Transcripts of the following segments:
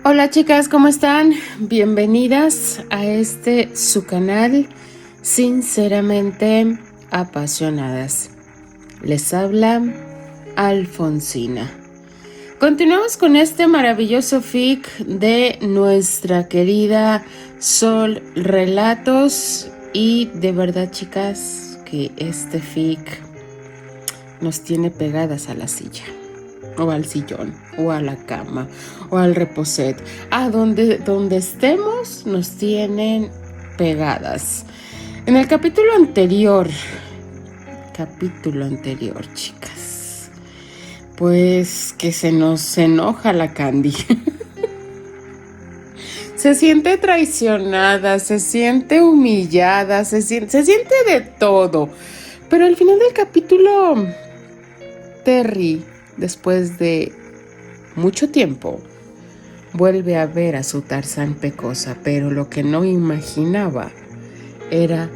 Hola chicas, ¿cómo están? Bienvenidas a su canal Sinceramente Apasionadas. Les habla Alfonsina. Continuamos con este maravilloso fic de nuestra querida Sol Relatos y de verdad chicas que este fic nos tiene pegadas a la silla o al sillón, o a la cama, o al reposet. Donde estemos nos tienen pegadas. En el capítulo anterior, chicas, pues que se nos enoja la Candy. Se siente traicionada, se siente humillada, se siente de todo. Pero al final del capítulo, Terry, después de mucho tiempo, vuelve a ver a su Tarzán Pecosa, pero lo que no imaginaba era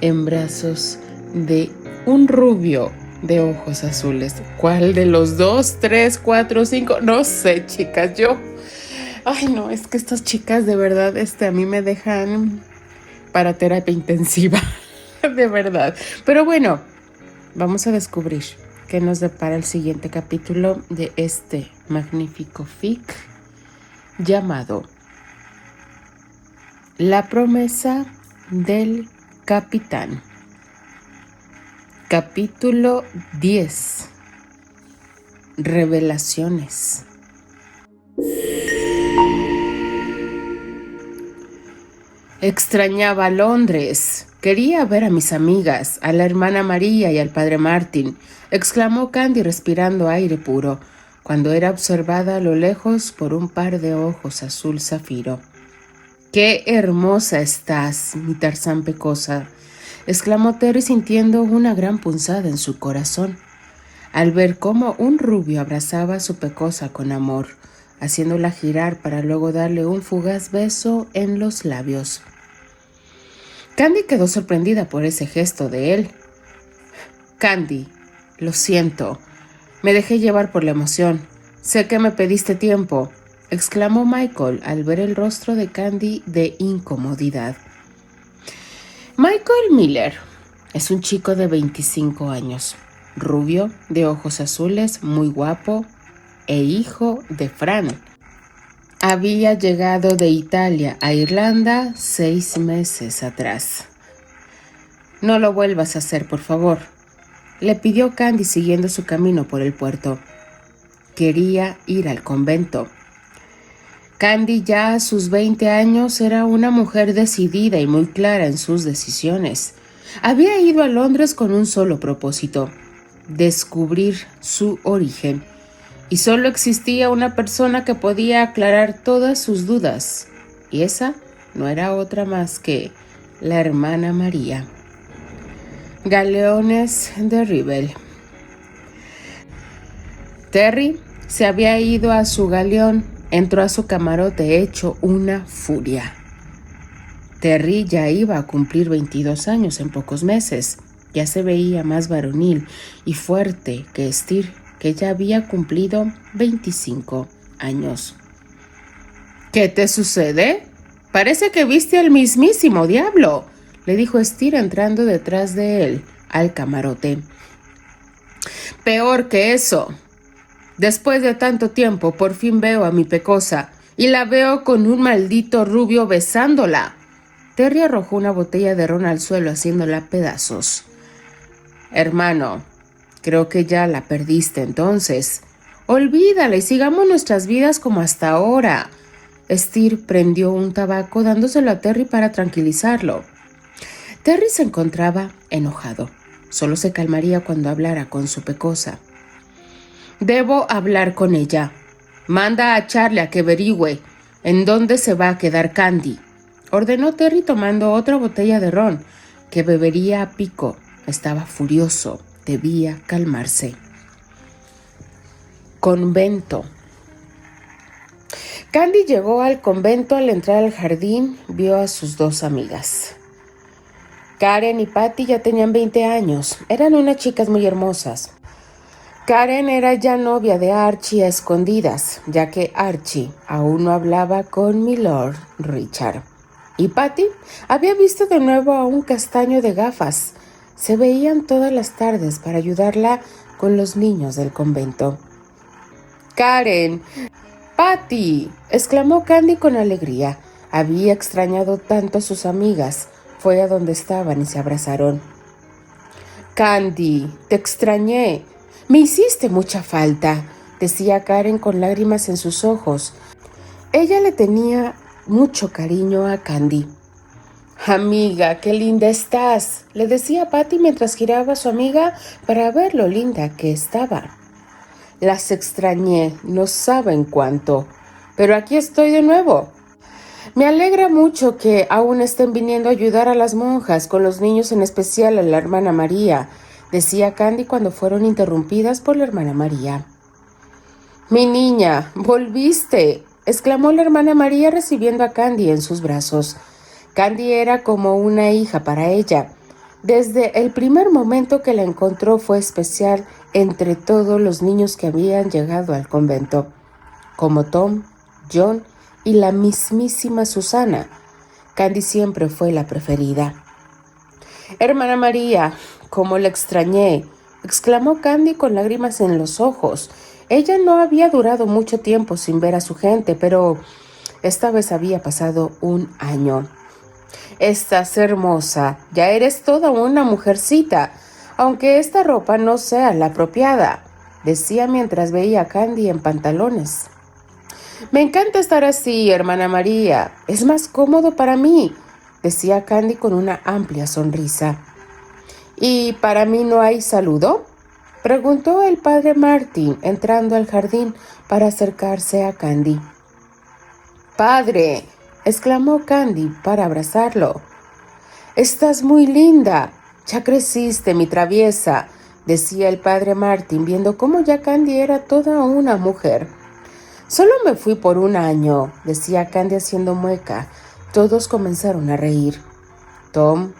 en brazos de un rubio de ojos azules. ¿Cuál de los 2, 3, 4, 5? No sé, chicas, yo... Ay, no, es que estas chicas de verdad, a mí me dejan para terapia intensiva, de verdad. Pero bueno, vamos a descubrir qué nos depara el siguiente capítulo de este magnífico fic llamado La promesa del capitán. Capítulo 10. Revelaciones. Extrañaba Londres. Quería ver a mis amigas, a la hermana María y al padre Martin, exclamó Candy respirando aire puro, cuando era observada a lo lejos por un par de ojos azul zafiro. ¡Qué hermosa estás, mi Tarzán Pecosa!, exclamó Terry sintiendo una gran punzada en su corazón, al ver cómo un rubio abrazaba a su Pecosa con amor, haciéndola girar para luego darle un fugaz beso en los labios. Candy quedó sorprendida por ese gesto de él. Candy, lo siento, me dejé llevar por la emoción. Sé que me pediste tiempo, exclamó Michael al ver el rostro de Candy de incomodidad. Michael Miller es un chico de 25 años, rubio, de ojos azules, muy guapo e hijo de Fran. Había llegado de Italia a Irlanda 6 meses atrás. No lo vuelvas a hacer, por favor, le pidió Candy siguiendo su camino por el puerto. Quería ir al convento. Candy, ya a sus 20 años, era una mujer decidida y muy clara en sus decisiones. Había ido a Londres con un solo propósito: descubrir su origen. Y solo existía una persona que podía aclarar todas sus dudas, y esa no era otra más que la hermana María. Galeones de Ribble. Terry se había ido a su galeón, entró a su camarote hecho una furia. Terry ya iba a cumplir 22 años en pocos meses, ya se veía más varonil y fuerte que Steer, que ya había cumplido 25 años. ¿Qué te sucede? Parece que viste al mismísimo diablo, le dijo Steer entrando detrás de él al camarote. Peor que eso. Después de tanto tiempo, por fin veo a mi Pecosa, y la veo con un maldito rubio besándola. Terry arrojó una botella de ron al suelo haciéndola pedazos. Hermano, creo que ya la perdiste entonces. Olvídala y sigamos nuestras vidas como hasta ahora. Steer prendió un tabaco dándoselo a Terry para tranquilizarlo. Terry se encontraba enojado. Solo se calmaría cuando hablara con su Pecosa. Debo hablar con ella. Manda a Charlie a que averigüe en dónde se va a quedar Candy, ordenó Terry tomando otra botella de ron, que bebería a pico. Estaba furioso, debía calmarse. Convento. Candy llegó al convento. Al entrar al jardín, vio a sus 2 amigas. Karen y Patty ya tenían 20 años. Eran unas chicas muy hermosas. Karen era ya novia de Archie a escondidas, ya que Archie aún no hablaba con Milord Richard. Y Patty había visto de nuevo a un castaño de gafas. Se veían todas las tardes para ayudarla con los niños del convento. ¡Karen! ¡Patty!, exclamó Candy con alegría. Había extrañado tanto a sus amigas. Fue a donde estaban y se abrazaron. Candy, te extrañé. Me hiciste mucha falta, decía Karen con lágrimas en sus ojos. Ella le tenía mucho cariño a Candy. Amiga, qué linda estás, le decía Patty mientras giraba a su amiga para ver lo linda que estaba. Las extrañé, no saben cuánto, pero aquí estoy de nuevo. Me alegra mucho que aún estén viniendo a ayudar a las monjas, con los niños, en especial a la hermana María, decía Candy cuando fueron interrumpidas por la hermana María. Mi niña, volviste, exclamó la hermana María recibiendo a Candy en sus brazos. Candy era como una hija para ella. Desde el primer momento que la encontró fue especial entre todos los niños que habían llegado al convento, como Tom, John y la mismísima Susana. Candy siempre fue la preferida. Hermana María, cómo la extrañé, exclamó Candy con lágrimas en los ojos. Ella no había durado mucho tiempo sin ver a su gente, pero esta vez había pasado un año. Estás hermosa, ya eres toda una mujercita, aunque esta ropa no sea la apropiada, decía mientras veía a Candy en pantalones. Me encanta estar así, hermana María, es más cómodo para mí, decía Candy con una amplia sonrisa. ¿Y para mí no hay saludo?, preguntó el padre Martin entrando al jardín para acercarse a Candy. Padre, exclamó Candy para abrazarlo. Estás muy linda, ya creciste, mi traviesa, decía el padre Martin viendo cómo ya Candy era toda una mujer. Solo me fui por un año, decía Candy haciendo mueca. Todos comenzaron a reír. Tom,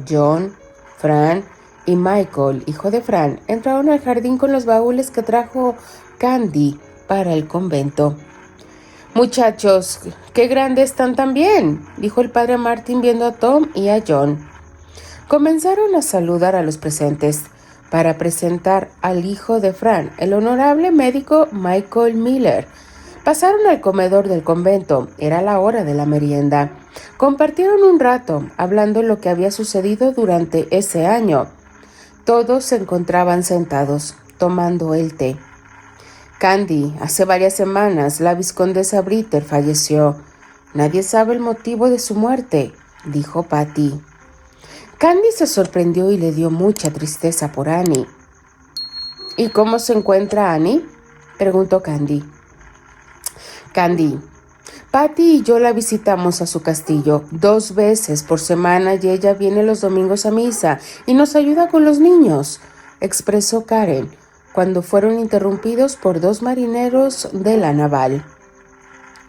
John, Fran y Michael, hijo de Fran, entraron al jardín con los baúles que trajo Candy para el convento. Muchachos, qué grandes están también, dijo el padre Martin viendo a Tom y a John. Comenzaron a saludar a los presentes para presentar al hijo de Fran, el honorable médico Michael Miller. Pasaron al comedor del convento, era la hora de la merienda. Compartieron un rato, hablando lo que había sucedido durante ese año. Todos se encontraban sentados, tomando el té. Candy, hace varias semanas la vizcondesa Britter falleció. Nadie sabe el motivo de su muerte, dijo Patty. Candy se sorprendió y le dio mucha tristeza por Annie. ¿Y cómo se encuentra Annie?, preguntó Candy. Candy, Patty y yo la visitamos a su castillo 2 veces por semana y ella viene los domingos a misa y nos ayuda con los niños, expresó Karen, cuando fueron interrumpidos por 2 marineros de la naval.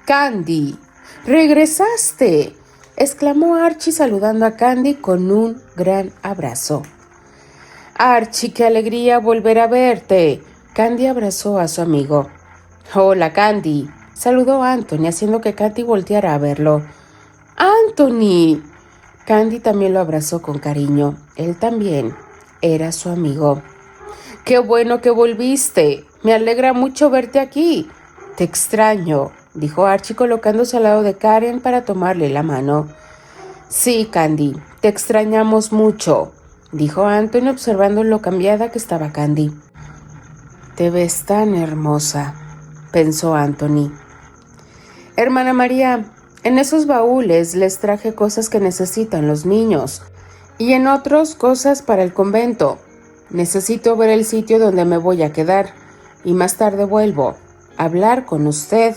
Candy, regresaste, exclamó Archie saludando a Candy con un gran abrazo. Archie, qué alegría volver a verte. Candy abrazó a su amigo. Hola, Candy, saludó Anthony haciendo que Candy volteara a verlo. Anthony. Candy también lo abrazó con cariño. Él también era su amigo. ¡Qué bueno que volviste! Me alegra mucho verte aquí. Te extraño, dijo Archie colocándose al lado de Karen para tomarle la mano. Sí, Candy, te extrañamos mucho, dijo Anthony observando lo cambiada que estaba Candy. Te ves tan hermosa, pensó Anthony. Hermana María, en esos baúles les traje cosas que necesitan los niños y en otros cosas para el convento. Necesito ver el sitio donde me voy a quedar y más tarde vuelvo a hablar con usted.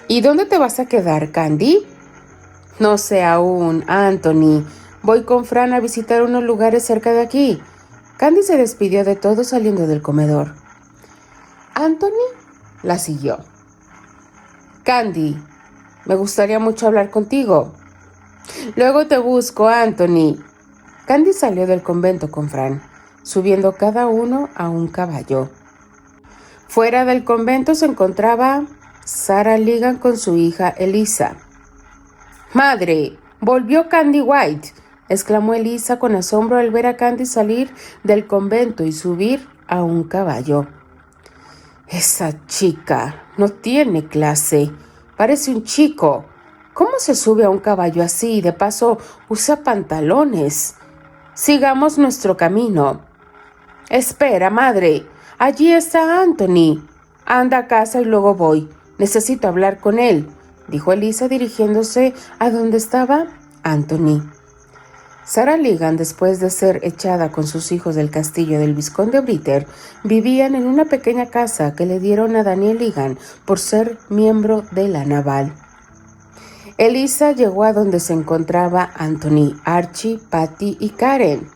¿Y dónde te vas a quedar, Candy? No sé aún, Anthony. Voy con Fran a visitar unos lugares cerca de aquí. Candy se despidió de todos saliendo del comedor. Anthony la siguió. Candy, me gustaría mucho hablar contigo. Luego te busco, Anthony. Candy salió del convento con Fran, subiendo cada uno a un caballo. Fuera del convento se encontraba Sarah Ligan con su hija Elisa. «¡Madre! ¡Volvió Candy White!», exclamó Elisa con asombro al ver a Candy salir del convento y subir a un caballo. «Esa chica no tiene clase. Parece un chico. ¿Cómo se sube a un caballo así y de paso usa pantalones? Sigamos nuestro camino». «Espera, madre. Allí está Anthony. Anda a casa y luego voy. Necesito hablar con él», dijo Elisa dirigiéndose a donde estaba Anthony. Sarah Ligan, después de ser echada con sus hijos del castillo del vizconde Britter, vivían en una pequeña casa que le dieron a Daniel Ligan por ser miembro de la naval. Elisa llegó a donde se encontraba Anthony, Archie, Patty y Karen.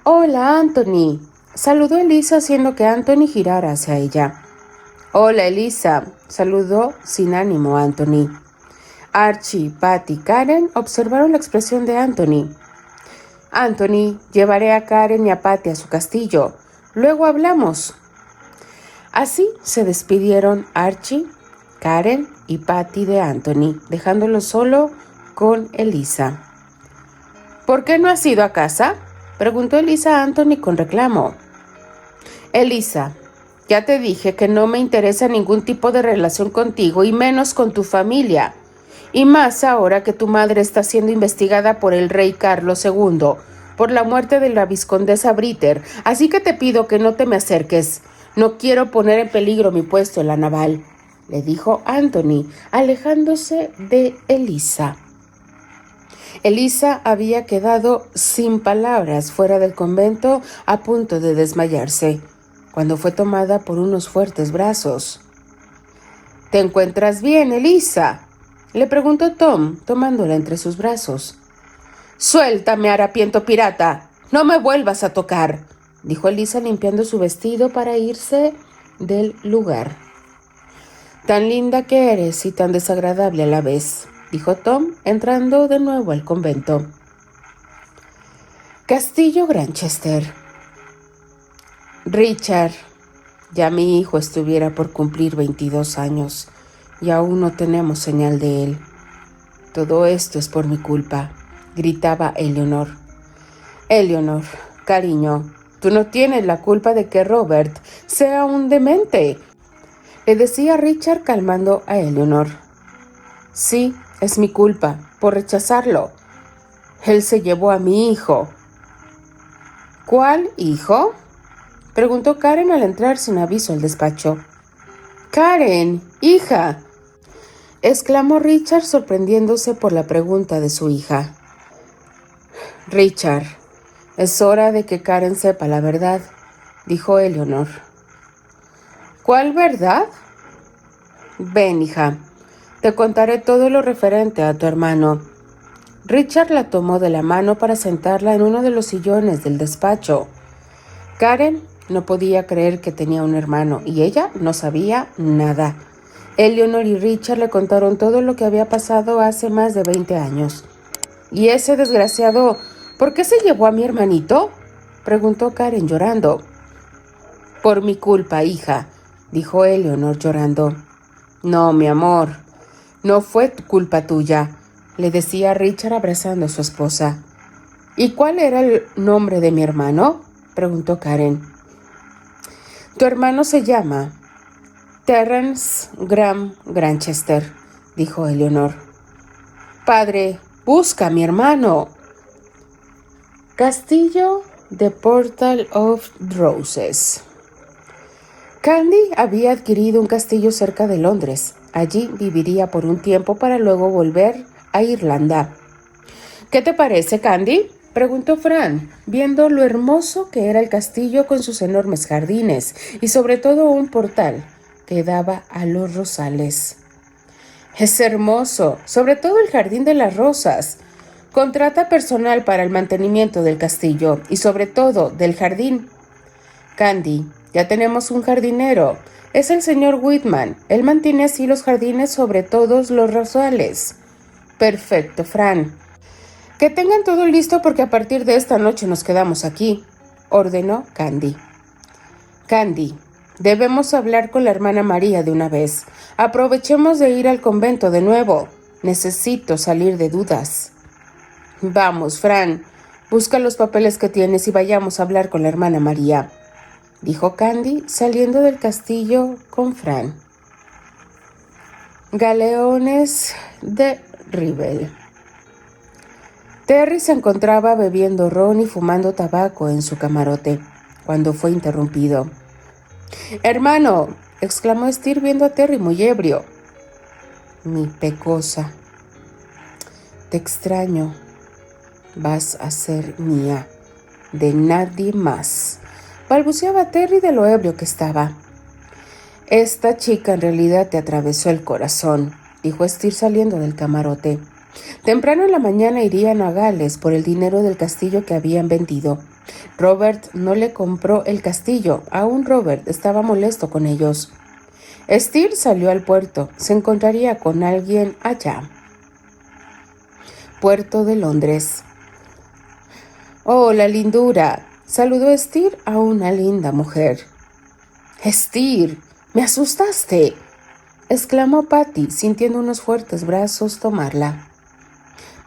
«Hola, Anthony», saludó Elisa haciendo que Anthony girara hacia ella. «Hola, Elisa», saludó sin ánimo Anthony. Archie, Patty y Karen observaron la expresión de Anthony. «Anthony, llevaré a Karen y a Patty a su castillo. Luego hablamos». Así se despidieron Archie, Karen y Patty de Anthony, dejándolo solo con Elisa. «¿Por qué no has ido a casa?», preguntó Elisa a Anthony con reclamo. «Elisa, ya te dije que no me interesa ningún tipo de relación contigo y menos con tu familia. Y más ahora que tu madre está siendo investigada por el rey Carlos II por la muerte de la vizcondesa Britter, así que te pido que no te me acerques. No quiero poner en peligro mi puesto en la naval», le dijo Anthony, alejándose de Elisa. Elisa había quedado sin palabras fuera del convento, a punto de desmayarse, cuando fue tomada por unos fuertes brazos. «¿Te encuentras bien, Elisa?», le preguntó Tom, tomándola entre sus brazos. «Suéltame, harapiento pirata. No me vuelvas a tocar», dijo Elisa limpiando su vestido para irse del lugar. «Tan linda que eres y tan desagradable a la vez», dijo Tom, entrando de nuevo al convento. Castillo Granchester. «Richard, ya mi hijo estuviera por cumplir 22 años y aún no tenemos señal de él. Todo esto es por mi culpa», gritaba Eleanor. «Eleanor, cariño, tú no tienes la culpa de que Robert sea un demente», le decía Richard calmando a Eleanor. «Sí, es mi culpa, por rechazarlo. Él se llevó a mi hijo». «¿Cuál hijo?», preguntó Karen al entrar sin aviso al despacho. «Karen, hija», exclamó Richard sorprendiéndose por la pregunta de su hija. «Richard, es hora de que Karen sepa la verdad», dijo Eleanor. «¿Cuál verdad?». «Ven, hija, te contaré todo lo referente a tu hermano». Richard la tomó de la mano para sentarla en uno de los sillones del despacho. Karen no podía creer que tenía un hermano y ella no sabía nada. Eleanor y Richard le contaron todo lo que había pasado hace más de 20 años. «¿Y ese desgraciado, por qué se llevó a mi hermanito?», preguntó Karen llorando. «Por mi culpa, hija», dijo Eleanor llorando. «No, mi amor, no fue culpa tuya», le decía Richard abrazando a su esposa. «¿Y cuál era el nombre de mi hermano?», preguntó Karen. «Tu hermano se llama Terrence Graham Granchester», dijo Eleanor. «Padre, busca a mi hermano». Castillo de Portal of Roses. Candy había adquirido un castillo cerca de Londres. Allí viviría por un tiempo para luego volver a Irlanda. «¿Qué te parece, Candy?», preguntó Fran, viendo lo hermoso que era el castillo con sus enormes jardines y sobre todo un portal que daba a los rosales. «Es hermoso, sobre todo el jardín de las rosas. Contrata personal para el mantenimiento del castillo y sobre todo del jardín. Candy, ya tenemos un jardinero. Es el señor Whitman. Él mantiene así los jardines sobre todos los rosales». «Perfecto, Fran. Que tengan todo listo porque a partir de esta noche nos quedamos aquí», ordenó Candy. «Candy, Debemos hablar con la hermana María de una vez. Aprovechemos de ir al convento de nuevo. Necesito salir de dudas. Vamos, Fran, busca los papeles que tienes y vayamos a hablar con la hermana María, dijo Candy saliendo del castillo con Fran. Galeones de Rivell. Terry se encontraba bebiendo ron y fumando tabaco en su camarote cuando fue interrumpido. «Hermano», exclamó Steer viendo a Terry muy ebrio. «Mi pecosa, te extraño. Vas a ser mía, de nadie más», balbuceaba Terry de lo ebrio que estaba. «Esta chica en realidad te atravesó el corazón», dijo Steer saliendo del camarote. Temprano en la mañana irían a Gales por el dinero del castillo que habían vendido. Robert no le compró el castillo. Aún Robert estaba molesto con ellos. Steer salió al puerto. Se encontraría con alguien allá. Puerto de Londres. «Oh, la lindura», saludó Steer a una linda mujer. «Steer, me asustaste», exclamó Patty, sintiendo unos fuertes brazos tomarla.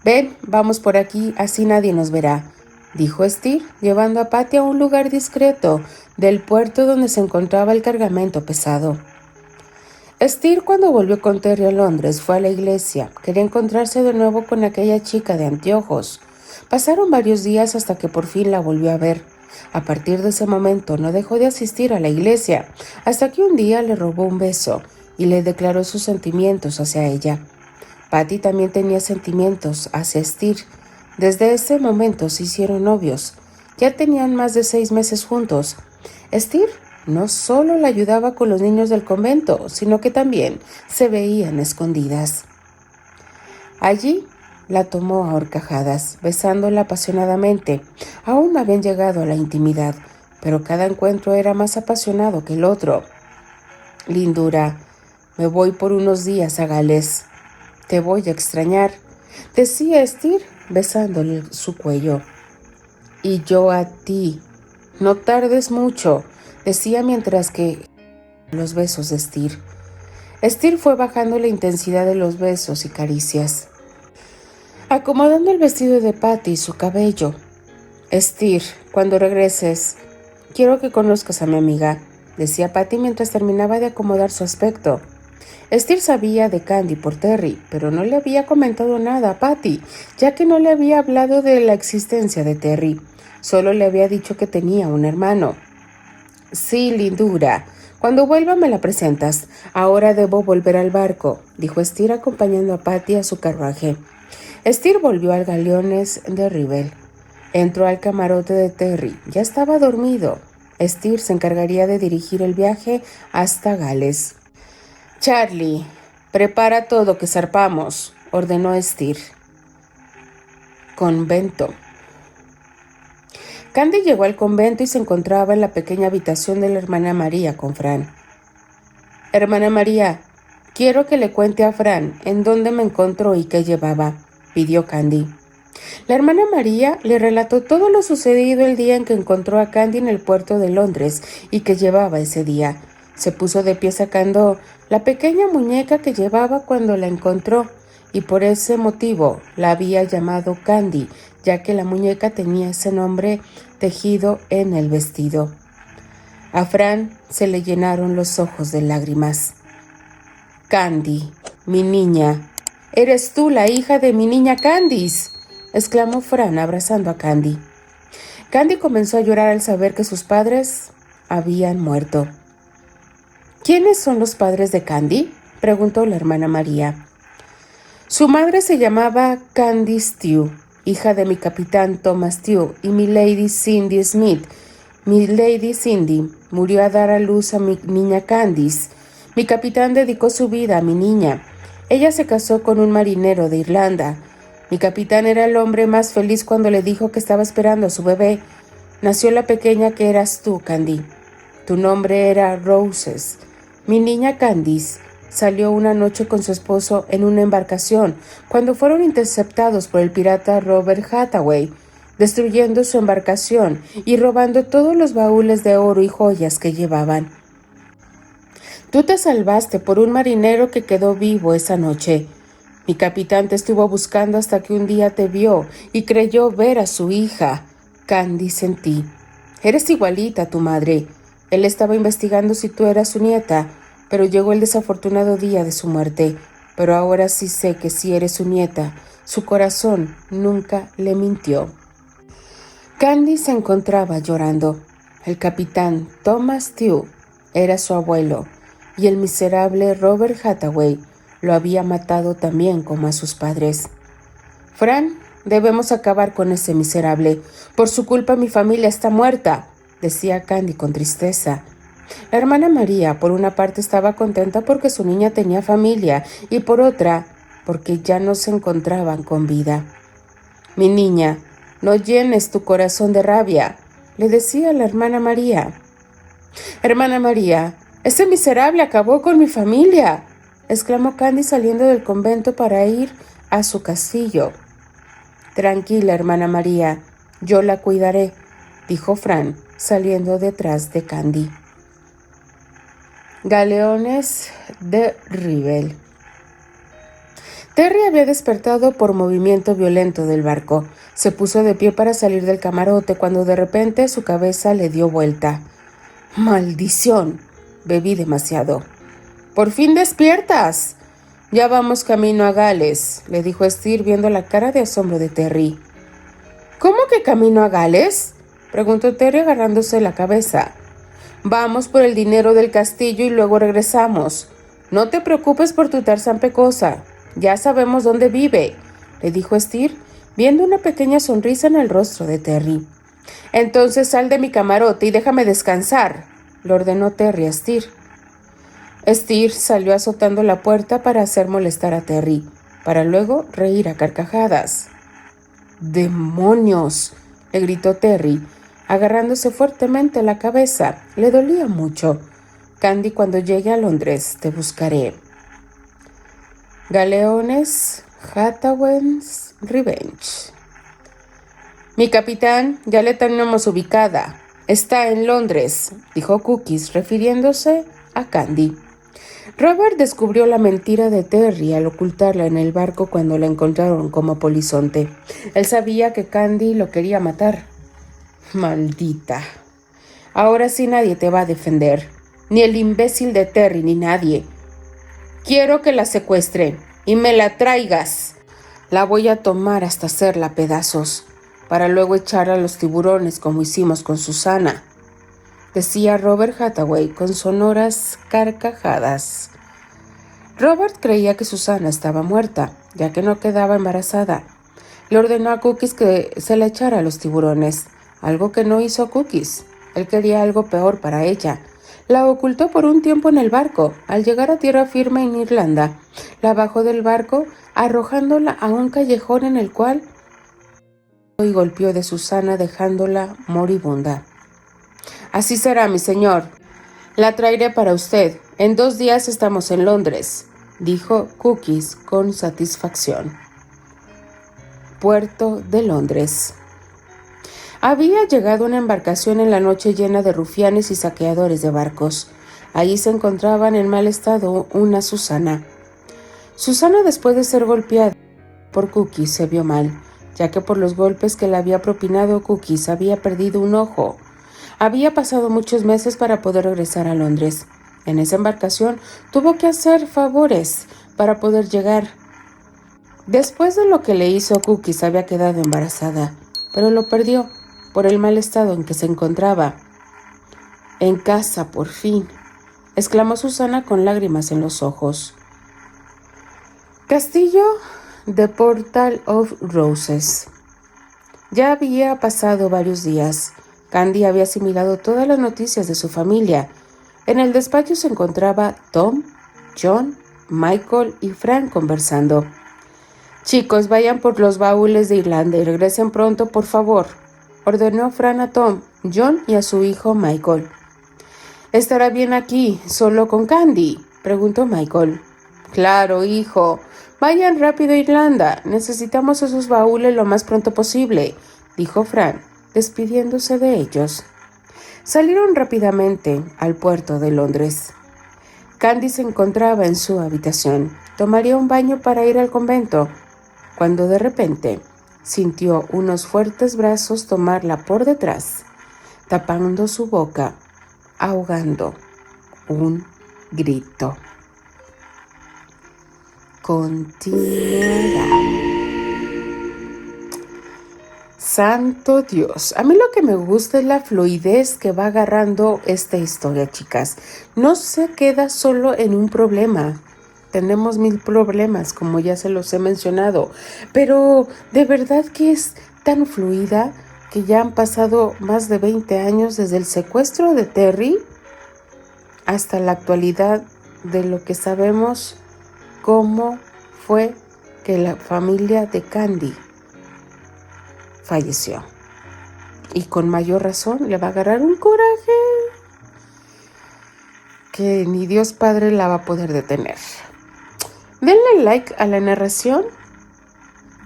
«Ven, vamos por aquí, así nadie nos verá», dijo Steer, llevando a Patty a un lugar discreto del puerto donde se encontraba el cargamento pesado. Steer, cuando volvió con Terry a Londres, fue a la iglesia. Quería encontrarse de nuevo con aquella chica de anteojos. Pasaron varios días hasta que por fin la volvió a ver. A partir de ese momento no dejó de asistir a la iglesia, hasta que un día le robó un beso y le declaró sus sentimientos hacia ella. Patty también tenía sentimientos hacia Steer. Desde ese momento se hicieron novios. Ya tenían más de 6 meses juntos. Steer no solo la ayudaba con los niños del convento, sino que también se veían escondidas. Allí la tomó a horcajadas, besándola apasionadamente. Aún no habían llegado a la intimidad, pero cada encuentro era más apasionado que el otro. «Lindura, me voy por unos días a Gales. Te voy a extrañar», decía Steer, besándole su cuello. «Y yo a ti. No tardes mucho», decía mientras que los besos de Steer. Steer fue bajando la intensidad de los besos y caricias, acomodando el vestido de Patty y su cabello. «Steer, cuando regreses, quiero que conozcas a mi amiga», decía Patty mientras terminaba de acomodar su aspecto. Steer sabía de Candy por Terry, pero no le había comentado nada a Patty, ya que no le había hablado de la existencia de Terry. Solo le había dicho que tenía un hermano. «Sí, lindura. Cuando vuelva me la presentas. Ahora debo volver al barco», dijo Steer acompañando a Patty a su carruaje. Steer volvió al Galeones de Rivell. Entró al camarote de Terry. Ya estaba dormido. Steer se encargaría de dirigir el viaje hasta Gales. «Charlie, prepara todo que zarpamos», ordenó Steer. Convento. Candy llegó al convento y se encontraba en la pequeña habitación de la hermana María con Fran. «Hermana María, quiero que le cuente a Fran en dónde me encontró y qué llevaba», pidió Candy. La hermana María le relató todo lo sucedido el día en que encontró a Candy en el puerto de Londres y que llevaba ese día. Se puso de pie sacando la pequeña muñeca que llevaba cuando la encontró, y por ese motivo la había llamado Candy, ya que la muñeca tenía ese nombre tejido en el vestido. A Fran se le llenaron los ojos de lágrimas. «Candy, mi niña, eres tú la hija de mi niña Candice», exclamó Fran abrazando a Candy. Candy comenzó a llorar al saber que sus padres habían muerto. «¿Quiénes son los padres de Candy?», preguntó la hermana María. «Su madre se llamaba Candice Tew, hija de mi capitán Thomas Tew y mi Lady Cindy Smith. Mi Lady Cindy murió a dar a luz a mi niña Candice. Mi capitán dedicó su vida a mi niña. Ella se casó con un marinero de Irlanda. Mi capitán era el hombre más feliz cuando le dijo que estaba esperando a su bebé. Nació la pequeña que eras tú, Candy. Tu nombre era Roses. Mi niña Candice salió una noche con su esposo en una embarcación cuando fueron interceptados por el pirata Robert Hathaway, destruyendo su embarcación y robando todos los baúles de oro y joyas que llevaban. Tú te salvaste por un marinero que quedó vivo esa noche. Mi capitán te estuvo buscando hasta que un día te vio y creyó ver a su hija, Candice, en ti. Eres igualita a tu madre. Él estaba investigando si tú eras su nieta, pero llegó el desafortunado día de su muerte. Pero ahora sí sé que si eres su nieta, su corazón nunca le mintió. Candy se encontraba llorando. El capitán Thomas Tew era su abuelo, y el miserable Robert Hathaway lo había matado también como a sus padres. Fran, debemos acabar con ese miserable. Por su culpa mi familia está muerta, decía Candy con tristeza. La hermana María, por una parte, estaba contenta porque su niña tenía familia y por otra, porque ya no se encontraban con vida. Mi niña, no llenes tu corazón de rabia, le decía la hermana María. Hermana María, ese miserable acabó con mi familia, exclamó Candy saliendo del convento para ir a su castillo. Tranquila, hermana María, yo la cuidaré, dijo Fran, saliendo detrás de Candy. Galeones de Rivel. Terry había despertado por movimiento violento del barco. Se puso de pie para salir del camarote cuando de repente su cabeza le dio vuelta. ¡Maldición! Bebí demasiado. ¡Por fin despiertas! Ya vamos camino a Gales, le dijo Steer viendo la cara de asombro de Terry. ¿Cómo que camino a Gales? Preguntó Terry agarrándose la cabeza. Vamos por el dinero del castillo y luego regresamos. No te preocupes por tu Tarzán Pecosa. Ya sabemos dónde vive, le dijo Steer, viendo una pequeña sonrisa en el rostro de Terry. Entonces sal de mi camarote y déjame descansar, le ordenó Terry a Steer. Steer salió azotando la puerta para hacer molestar a Terry, para luego reír a carcajadas. ¡Demonios!, le gritó Terry, agarrándose fuertemente la cabeza. Le dolía mucho. Candy, cuando llegue a Londres, te buscaré. Galeones, Hathaway's Revenge. Mi capitán, ya le tenemos ubicada. Está en Londres, dijo Cookies, refiriéndose a Candy. Robert descubrió la mentira de Terry al ocultarla en el barco cuando la encontraron como polizonte. Él sabía que Candy lo quería matar. Maldita. Ahora sí nadie te va a defender. Ni el imbécil de Terry, ni nadie. Quiero que la secuestren y me la traigas. La voy a tomar hasta hacerla pedazos, para luego echarla a los tiburones como hicimos con Susana, decía Robert Hathaway con sonoras carcajadas. Robert creía que Susana estaba muerta, ya que no quedaba embarazada. Le ordenó a Cookies que se la echara a los tiburones, algo que no hizo Cookies. Él quería algo peor para ella. La ocultó por un tiempo en el barco. Al llegar a tierra firme en Irlanda, la bajó del barco, arrojándola a un callejón en el cual y golpeó de Susana dejándola moribunda. Así será, mi señor. La traeré para usted. En 2 días estamos en Londres, dijo Cookies con satisfacción. Puerto de Londres. Había llegado una embarcación en la noche llena de rufianes y saqueadores de barcos. Allí se encontraban en mal estado una Susana. Susana, después de ser golpeada por Cookies, se vio mal, ya que por los golpes que le había propinado Cookies había perdido un ojo. Había pasado muchos meses para poder regresar a Londres. En esa embarcación tuvo que hacer favores para poder llegar. Después de lo que le hizo Cookies, había quedado embarazada, pero lo perdió por el mal estado en que se encontraba. En casa, por fin, exclamó Susana con lágrimas en los ojos. Castillo de Portal of Roses. Ya había pasado varios días. Candy había asimilado todas las noticias de su familia. En el despacho se encontraba Tom, John, Michael y Frank conversando. Chicos, vayan por los baúles de Irlanda y regresen pronto, por favor, ordenó Fran a Tom, John y a su hijo Michael. ¿Estará bien aquí, solo con Candy?, preguntó Michael. Claro, hijo. Vayan rápido a Irlanda. Necesitamos esos baúles lo más pronto posible, dijo Fran, despidiéndose de ellos. Salieron rápidamente al puerto de Londres. Candy se encontraba en su habitación. Tomaría un baño para ir al convento, cuando de repente sintió unos fuertes brazos tomarla por detrás, tapando su boca, ahogando un grito. Continuará. Santo Dios, a mí lo que me gusta es la fluidez que va agarrando esta historia, chicas. No se queda solo en un problema. Tenemos 1000 problemas, como ya se los he mencionado, pero de verdad que es tan fluida que ya han pasado más de 20 años desde el secuestro de Terry hasta la actualidad, de lo que sabemos cómo fue que la familia de Candy falleció. Y con mayor razón le va a agarrar un coraje que ni Dios Padre la va a poder detener. Denle like a la narración.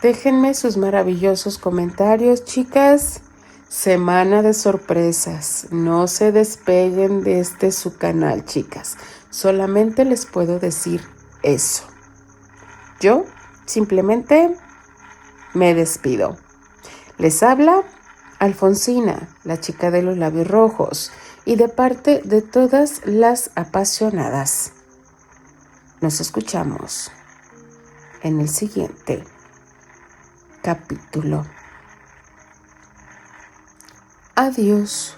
Déjenme sus maravillosos comentarios, chicas. Semana de sorpresas. No se despeguen de su canal, chicas. Solamente les puedo decir eso. Yo simplemente me despido. Les habla Alfonsina, la chica de los labios rojos, y de parte de todas las apasionadas. Nos escuchamos en el siguiente capítulo. Adiós.